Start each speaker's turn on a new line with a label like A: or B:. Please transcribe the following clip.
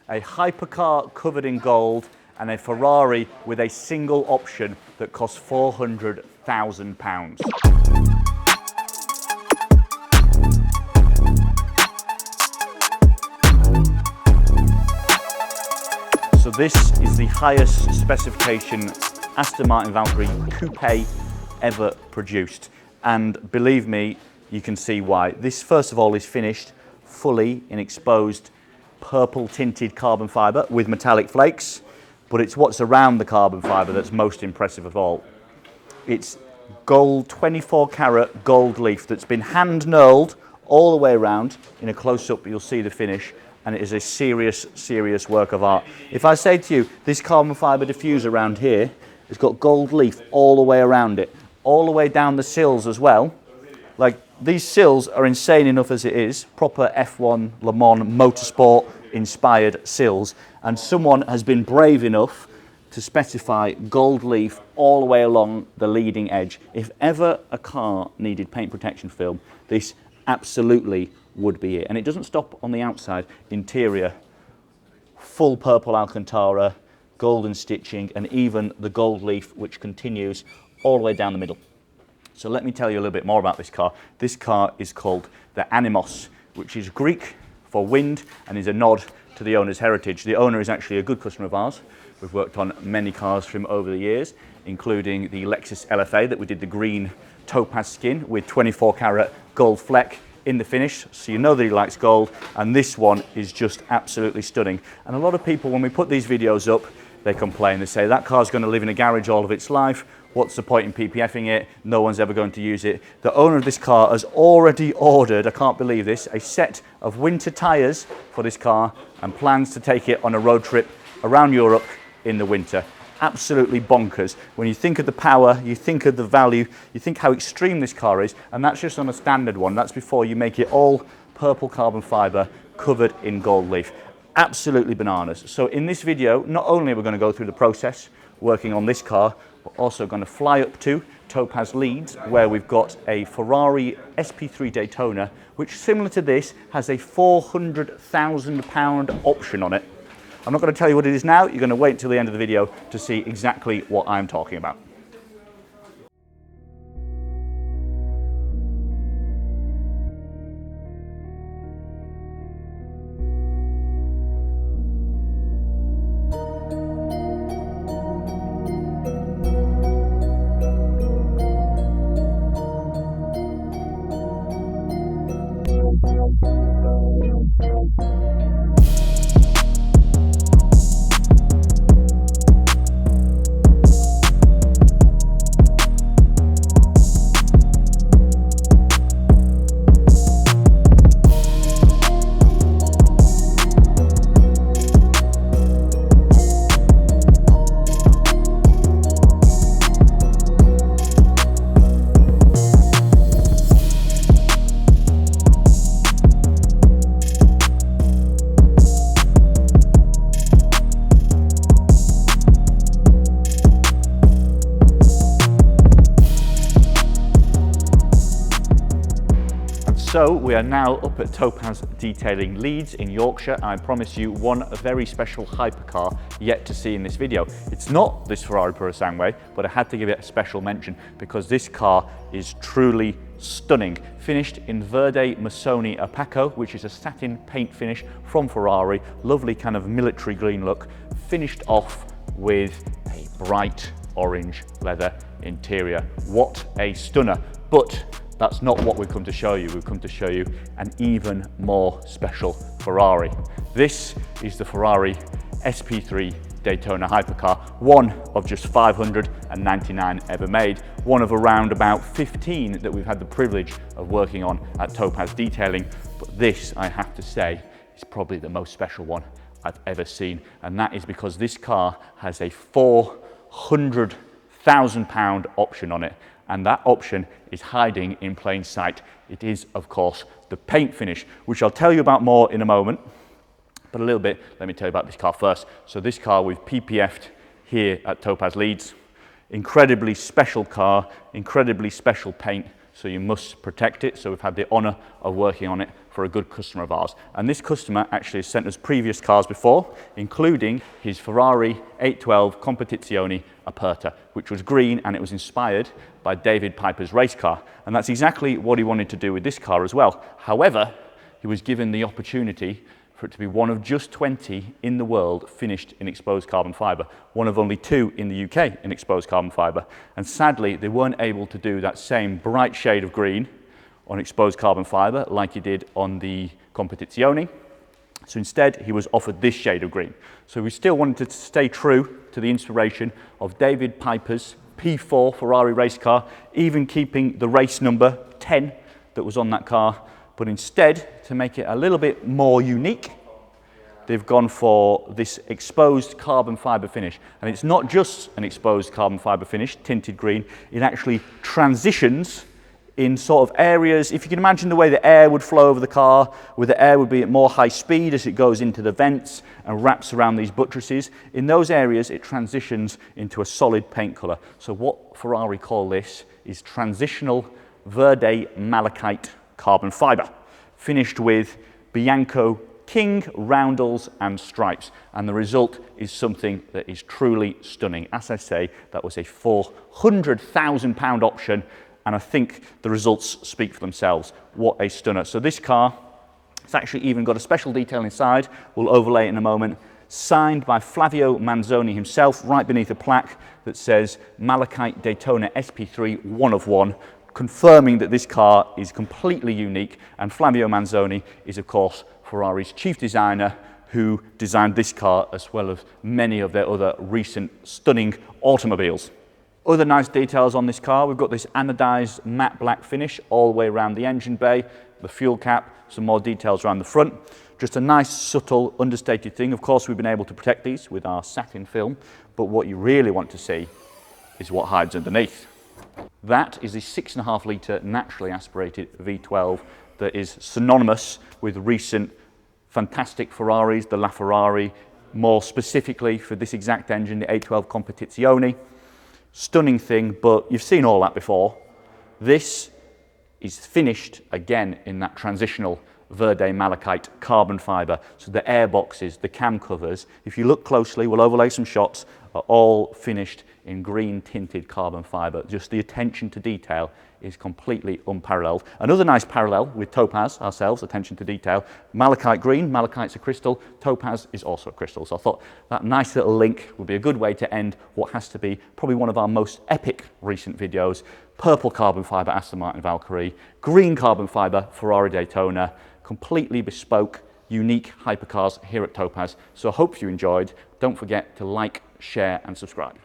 A: a hypercar covered in gold, and a Ferrari with a single option that costs £400,000. So this is the highest specification Aston Martin Valkyrie coupe ever produced. And believe me, you can see why. This, first of all, is finished fully in exposed purple tinted carbon fibre with metallic flakes, but it's what's around the carbon fibre that's most impressive of all. It's gold, 24 carat gold leaf that's been hand knurled all the way around. In a close-up, you'll see the finish, and it is a serious work of art. If I say to you, this carbon fibre diffuser around here has got gold leaf all the way around it, all the way down the sills as well. Like, these sills are insane enough as it is, proper F1 Le Mans motorsport inspired sills, and someone has been brave enough to specify gold leaf all the way along the leading edge. If ever a car needed paint protection film, this absolutely would be it. And it doesn't stop on the outside. Interior, full purple Alcantara, golden stitching, and even the gold leaf which continues all the way down the middle. So let me tell you a little bit more about this car. This car is called the Animos, which is Greek for wind and is a nod to the owner's heritage. The owner is actually a good customer of ours. We've worked on many cars from over the years, including the Lexus LFA that we did the green topaz skin with 24 carat gold fleck in the finish, so you know that he likes gold, and this one is just absolutely stunning. And a lot of people, when we put these videos up, they complain. They say that car's going to live in a garage all of its life. What's the point in PPFing it? No one's ever going to use it. The owner of this car has already ordered, I can't believe this, a set of winter tyres for this car and plans to take it on a road trip around Europe in the winter. Absolutely bonkers. When you think of the power, you think of the value, you think how extreme this car is, and that's just on a standard one. That's before you make it all purple carbon fibre covered in gold leaf. Absolutely bananas. So in this video, not only are we going to go through the process working on this car, we're also going to fly up to Topaz Leeds, where we've got a Ferrari SP3 Daytona, which, similar to this, has a £400,000 option on it. I'm not going to tell you what it is now. You're going to wait until the end of the video to see exactly what I'm talking about. So we are now up at Topaz Detailing Leeds in Yorkshire, and I promise you one very special hypercar yet to see in this video. It's not this Ferrari Purosangue, but I had to give it a special mention because this car is truly stunning. Finished in Verde Missoni Opaco, which is a satin paint finish from Ferrari, lovely kind of military green look, finished off with a bright orange leather interior. What a stunner. But that's not what we've come to show you. We've come to show you an even more special Ferrari. This is the Ferrari SP3 Daytona Hypercar, one of just 599 ever made, one of around about 15 that we've had the privilege of working on at Topaz Detailing. But this, I have to say, is probably the most special one I've ever seen. And that is because this car has a £400,000 option on it. And that option is hiding in plain sight. It is, of course, the paint finish, which I'll tell you about more in a moment. But a little bit, let me tell you about this car first. So this car we've PPF'd here at Topaz Leeds. Incredibly special car, incredibly special paint, so you must protect it. So we've had the honour of working on it for a good customer of ours. And this customer actually has sent us previous cars before, including his Ferrari 812 Competizione Aperta, which was green, and it was inspired by David Piper's race car. And that's exactly what he wanted to do with this car as well. However, he was given the opportunity for it to be one of just 20 in the world finished in exposed carbon fibre, one of only 2 in the UK in exposed carbon fibre. And sadly, they weren't able to do that same bright shade of green on exposed carbon fibre like he did on the Competizione. So instead, he was offered this shade of green. So we still wanted to stay true to the inspiration of David Piper's P4 Ferrari race car, even keeping the race number 10 that was on that car. But instead, to make it a little bit more unique, they've gone for this exposed carbon fibre finish. And it's not just an exposed carbon fibre finish, tinted green, it actually transitions in sort of areas. If you can imagine the way the air would flow over the car, where the air would be at more high speed as it goes into the vents and wraps around these buttresses, in those areas it transitions into a solid paint colour. So what Ferrari call this is transitional verde malachite carbon fibre, finished with Bianco King roundels and stripes, and the result is something that is truly stunning. As I say, that was a £400,000 option, and I think the results speak for themselves. What a stunner. So this car, it's actually even got a special detail inside, we'll overlay it in a moment, signed by Flavio Manzoni himself, right beneath a plaque that says Malachite Daytona SP3 1 of 1, confirming that this car is completely unique. And Flavio Manzoni is, of course, Ferrari's chief designer, who designed this car as well as many of their other recent stunning automobiles. Other nice details on this car, we've got this anodized matte black finish all the way around the engine bay, the fuel cap, some more details around the front. Just a nice, subtle, understated thing. Of course, we've been able to protect these with our satin film, but what you really want to see is what hides underneath. That is a 6.5 litre naturally aspirated V12 that is synonymous with recent fantastic Ferraris, the LaFerrari, more specifically for this exact engine, the 812 Competizione. Stunning thing, but you've seen all that before. This is finished again in that transitional verde malachite carbon fibre. So the air boxes, the cam covers, if you look closely, we'll overlay some shots, are all finished in green tinted carbon fibre. Just the attention to detail is completely unparalleled. Another nice parallel with Topaz ourselves, attention to detail. Malachite green, malachite's a crystal, Topaz is also a crystal. So I thought that nice little link would be a good way to end what has to be probably one of our most epic recent videos. Purple carbon fibre Aston Martin Valkyrie, green carbon fibre Ferrari Daytona, completely bespoke, unique hypercars here at Topaz. So I hope you enjoyed. Don't forget to like, share and subscribe.